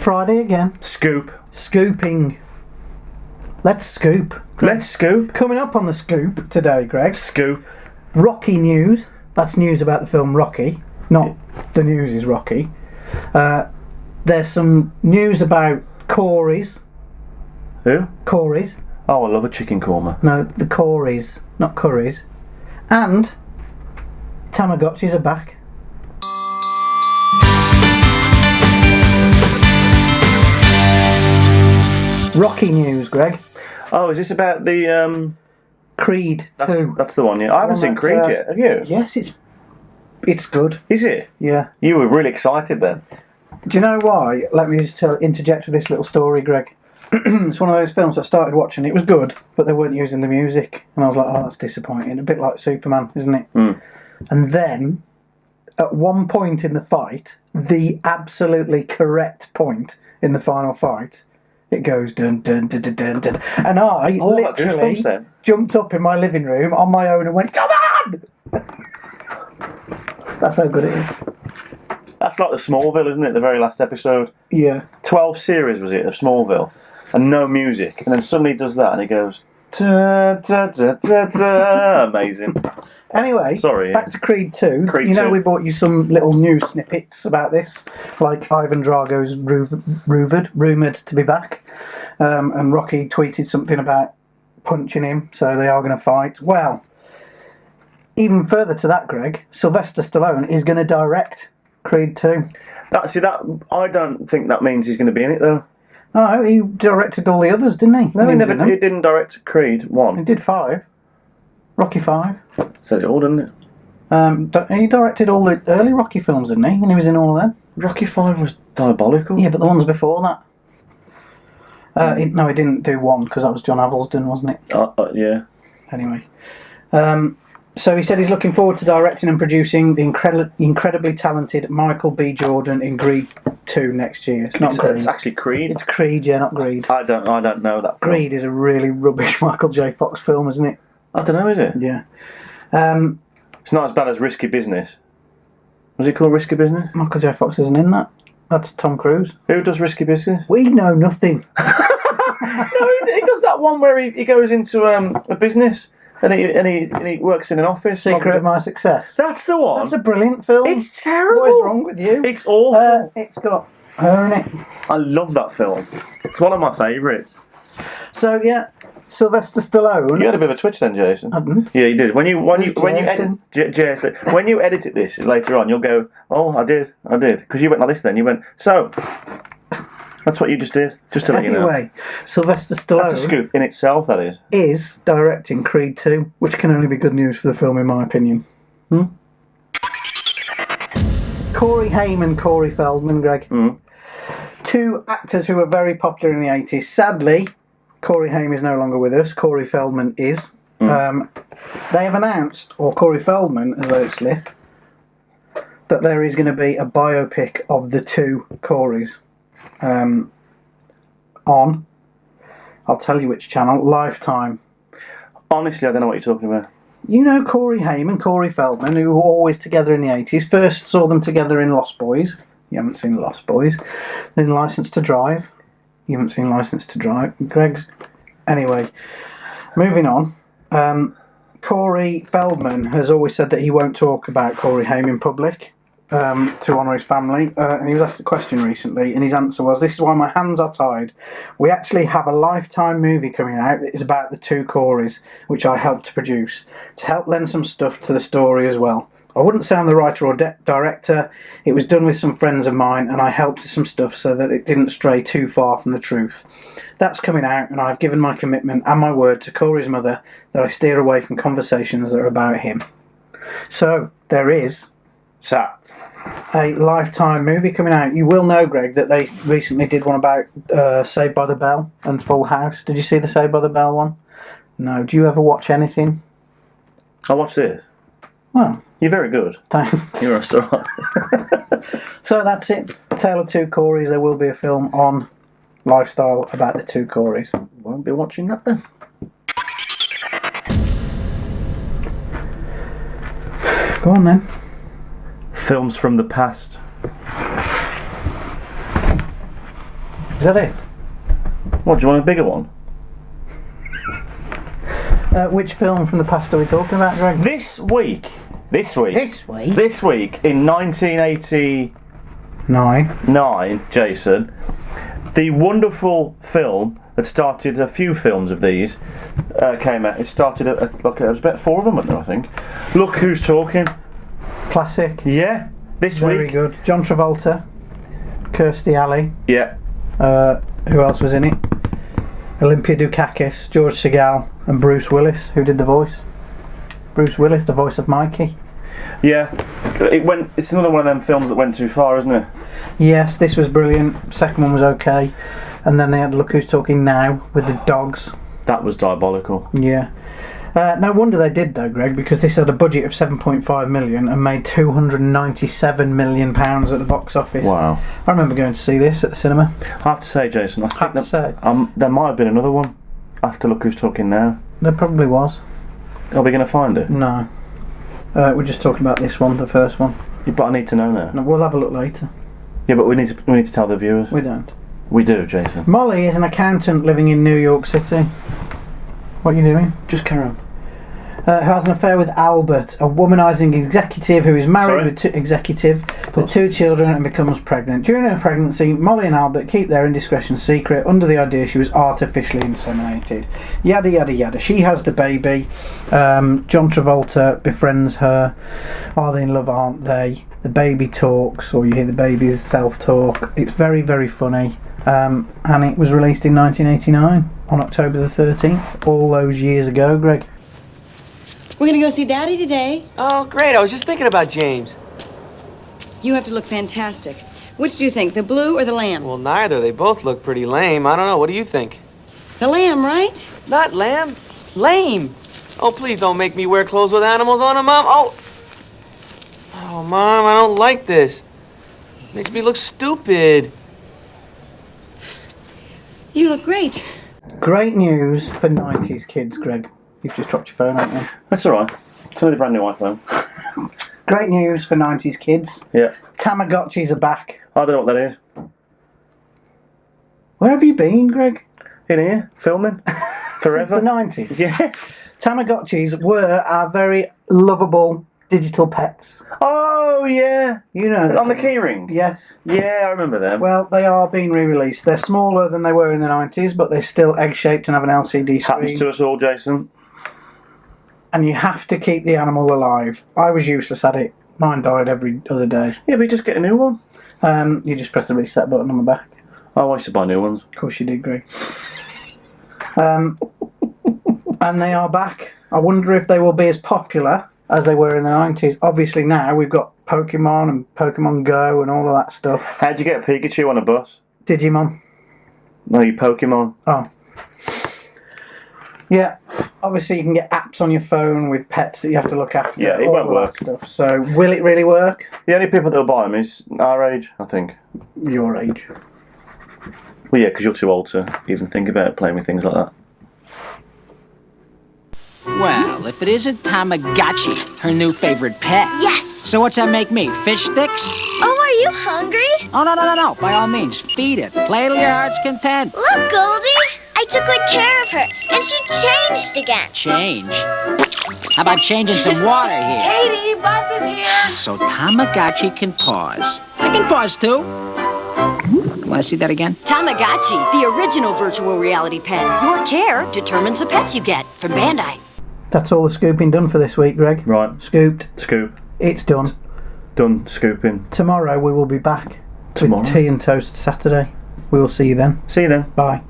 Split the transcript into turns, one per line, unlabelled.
Friday again.
Scoop.
Scooping. Let's scoop.
Let's scoop.
Coming up on the scoop today, Greg.
Scoop.
Rocky news. That's news about the film Rocky. Not the news is Rocky. There's some news about Corys.
Who?
Corys.
Oh, I love a chicken korma.
No, the Corys, not curries. And Tamagotchis are back. Rocky news, Greg.
Oh, is this about the
Creed 2.
That's the one, yeah. I haven't seen Creed yet. Have you?
Yes, it's good.
Is it?
Yeah.
You were really excited then.
Do you know why? Let me just interject with this little story, Greg. It's one of those films I started watching. It was good, but they weren't using the music. And I was like, oh, that's disappointing. A bit like Superman, isn't it?
Mm.
And then, at one point in the fight, the absolutely correct point in the final fight, it goes dun dun dun dun dun dun. And I literally jumped up in my living room on my own and went, come on! That's how good it is.
That's like the Smallville, isn't it? The very last episode.
Yeah.
12 series, was it, of Smallville? And no music. And then suddenly he does that and he goes, da, da, da, da, da. Amazing.
Anyway, back to Creed 2.
Creed 2.
We brought you some little news snippets about this, like Ivan Drago's rumoured to be back, and Rocky tweeted something about punching him, so they are going to fight. Well, even further to that, Greg, Sylvester Stallone is going to direct Creed 2.
I don't think that means he's going to be in it, though.
No, he directed all the others, didn't he?
No, he didn't direct Creed 1.
He did 5. Rocky 5.
Said it all, didn't it?
He directed all the early Rocky films, didn't he? And he was in all of them.
Rocky 5 was diabolical.
Yeah, but the ones before that. He didn't do 1 because that was John Avildsen, wasn't it?
Yeah.
Anyway. So he said he's looking forward to directing and producing the incredibly talented Michael B. Jordan in Creed 2 next year.
It's actually Creed.
It's Creed, yeah, not Greed.
I don't know that film.
Greed is a really rubbish Michael J. Fox film, isn't it?
I don't know, is it?
Yeah.
It's not as bad as Risky Business. Was it called Risky Business?
Michael J. Fox isn't in that. That's Tom Cruise.
Who does Risky Business?
We know nothing.
No, he does that one where he goes into a business and he works in an office.
Secret of My Success.
That's the one.
That's a brilliant film.
It's terrible.
What is wrong with you?
It's awful.
It's got her in it.
I love that film. It's one of my favourites.
So yeah, Sylvester Stallone.
You had a bit of a twitch then, Jason.
I didn't.
Yeah, you did. When you Jason, when you edit this later on, you'll go, "Oh, I did," because you went like this. Then you went, "So." That's what you just did, just to let you know.
Anyway, Sylvester Stallone...
That's a scoop in itself, that is.
...is directing Creed 2, which can only be good news for the film, in my opinion. Corey Haim and Corey Feldman, Greg. Two actors who were very popular in the 80s. Sadly, Corey Haim is no longer with us. Corey Feldman is. They have announced, or Corey Feldman, as though it slip, that there is going to be a biopic of the two Coreys. On, I'll tell you which channel, Lifetime.
Honestly, I don't know what you're talking about.
You know Corey Haim and Corey Feldman, who were always together in the 80s. First saw them together in Lost Boys. You haven't seen Lost Boys. Then Licence to Drive. You haven't seen Licence to Drive. Greg's... Anyway, moving on. Corey Feldman has always said that he won't talk about Corey Haim in public. To honour his family, and he was asked a question recently, and his answer was, "This is why my hands are tied. We actually have a Lifetime movie coming out that is about the two Coreys, which I helped to produce, to help lend some stuff to the story as well. I wouldn't say I'm the writer or director. It was done with some friends of mine, and I helped with some stuff so that it didn't stray too far from the truth. That's coming out, and I've given my commitment and my word to Corey's mother that I steer away from conversations that are about him." So, there is... a Lifetime movie coming out. You will know, Greg, that they recently did one about Saved by the Bell and Full House. Did you see the Saved by the Bell one? No. Do you ever watch anything?
I watched it.
Well,
you're very good.
Thanks.
You're a star.
So that's it. Tale of Two Coreys. There will be a film on Lifestyle about the two Coreys.
Won't be watching that then.
Go on then.
Films from the past.
Is that it?
What, do you want a bigger one?
Which film from the past are we talking about, Greg?
This week in 1989, Jason, the wonderful film that started a few films of these came out. It started it was about 4 of them, wasn't there, I think. Look Who's Talking.
Classic.
Yeah, this
Very
week.
good. John Travolta, Kirstie Alley.
Yeah.
Who else was in it? Olympia Dukakis, George Segal, and Bruce Willis, who did the voice. Bruce Willis, the voice of Mikey.
Yeah. It's another one of them films that went too far, isn't it?
Yes, this was brilliant. Second one was okay. And then they had Look Who's Talking Now with the dogs.
That was diabolical.
Yeah. No wonder they did though, Greg, because this had a budget of 7.5 million and made 297 million pounds at the box office.
Wow.
I remember going to see this at the cinema.
I have to say, Jason, I think there might have been another one after Look Who's Talking Now.
There probably was.
Are we going to find it?
No. We're just talking about this one, the first one.
Yeah, but I need to know now.
No, we'll have a look later.
Yeah, but we need to tell the viewers.
We don't.
We do, Jason.
Molly is an accountant living in New York City. What are you doing?
Just carry on.
Who has an affair with Albert, a womanising executive who is married with two children and becomes pregnant. During her pregnancy, Molly and Albert keep their indiscretion secret under the idea she was artificially inseminated. Yada yada yada. She has the baby. John Travolta befriends her. Are they in love? Aren't they? The baby talks, or you hear the baby's self-talk. It's very, very funny. And it was released in 1989 on October the 13th, all those years ago, Greg.
We're gonna go see Daddy today.
Oh, great. I was just thinking about James.
You have to look fantastic. Which do you think, the blue or the lamb?
Well, neither. They both look pretty lame. I don't know. What do you think?
The lamb, right?
Not lamb. Lame. Oh, please don't make me wear clothes with animals on them, Mom. Oh, Mom, I don't like this. Makes me look stupid.
You look great.
Great news for 90s kids, Greg. You've just dropped your phone, haven't you?
That's alright. It's only a brand new iPhone.
Great news for 90s kids.
Yeah.
Tamagotchis are back.
I don't know what that is.
Where have you been, Greg?
In here, filming. Forever.
Since the 90s?
Yes.
Tamagotchis were our very lovable digital pets.
Oh, yeah.
You know.
On the keyring?
Yes.
Yeah, I remember them.
Well, they are being re-released. They're smaller than they were in the 90s, but they're still egg-shaped and have an LCD screen.
Happens to us all, Jason.
And you have to keep the animal alive. I was useless at it. Mine died every other day.
Yeah, but you just get a new one.
You just press the reset button on the back.
I used to buy new ones.
Of course you did, Greg. And they are back. I wonder if they will be as popular as they were in the 90s. Obviously now we've got Pokemon and Pokemon Go and all of that stuff.
How'd you get Pikachu on a bus?
Digimon.
No, you Pokemon.
Oh. Yeah. Obviously you can get apps on your phone with pets that you have to look after.
Yeah, it
all
won't
of
work.
That stuff. So will it really work?
The only people that will buy them is our age, I think.
Your age.
Well, yeah, because you're too old to even think about playing with things like that.
Well, if it isn't Tamagotchi, her new favorite pet.
Yes!
So what's that make me, fish sticks?
Oh, are you hungry?
Oh, no. By all means, feed it. Play till your heart's content.
Look, Goldie! I took good care of her, and she changed again.
Change? How about changing some water here?
Katie, Buzz is here!
So Tamagotchi can pause. I can pause too. Want to see that again?
Tamagotchi, the original virtual reality pet. Your care determines the pets you get from Bandai.
That's all the scooping done for this week, Greg.
Right.
Scooped.
Scoop.
It's done.
Done scooping.
Tomorrow we will be back
Tomorrow?
with Tea and Toast Saturday. We will see you then.
See you then.
Bye.